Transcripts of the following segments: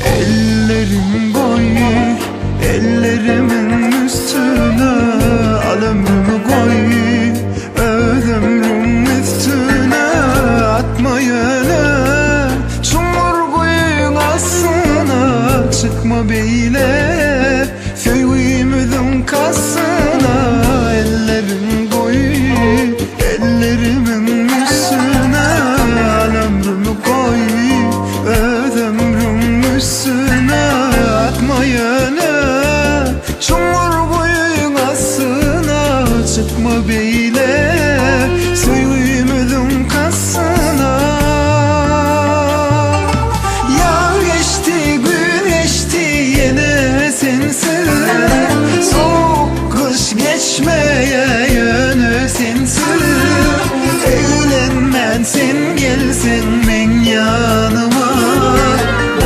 Ellerim boy, ellerimin üstüne al ömrümü koy, ömrüm üstüne atma yele. Çumurguyun aslına çıkma beyle, föyümüdün kasına. Ellerim boy, ellerimin üstüne al ömrümü koy, ömrüm üstüne atma yöne. Çumurguyun aslına çıkma beyle, söğümüdün kasına. Yar geçti, gün geçti, yine sensiz. Soğuk kış geçmeye yönü sensiz. Evlenmen sen gelsen ben yanıma,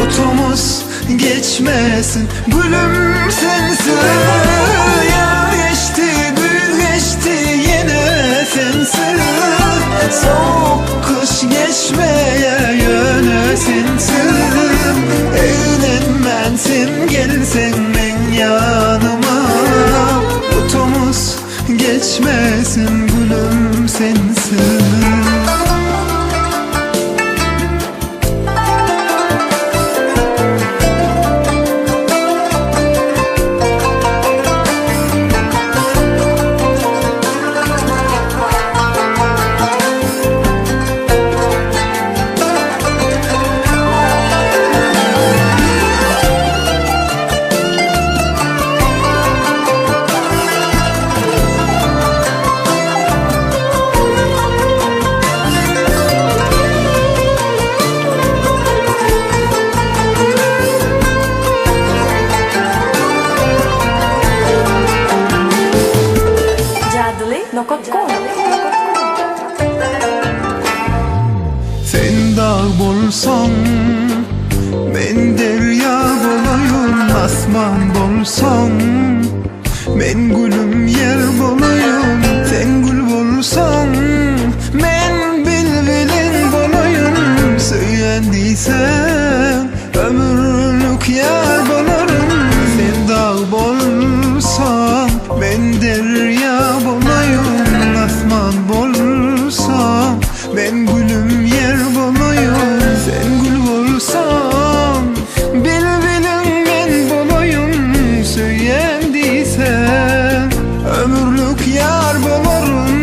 otomuz geçmesin gülüm sensiz. Yar geçti, gün geçti, yine sensiz. Soğuk kış geçmeye yönü sensiz. Evlenmen sen gelsen ben yanıma, otomuz geçmesin gülüm sensiz. Sen dağ bolsan, ben derya bolayım. Asman bolsan, ben gülüm yer bolayım. Sen gül bolsan, ben bilbilin bolayım. Söylendiysen ömürlük yar bolarım. Sen dağ bolsan, ben derya bolayım. Asman bolsan, ben gülüm yer bolayım. Sen gül bolsan, bilbilin ben bolayım. Söylendiysen ömürlük yar bolarım.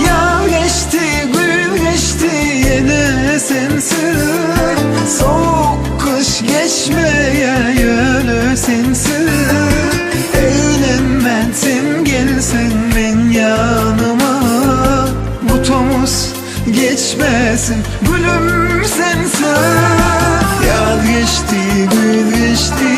Yar geçti, gül geçti, yine sensiz. Soğuk kış geçmeye yönü sensiz. Evlenmen sen gelsen ben yanıma, butomuz geçmesin gülüm sensiz. Yaz geçti, gül geçti,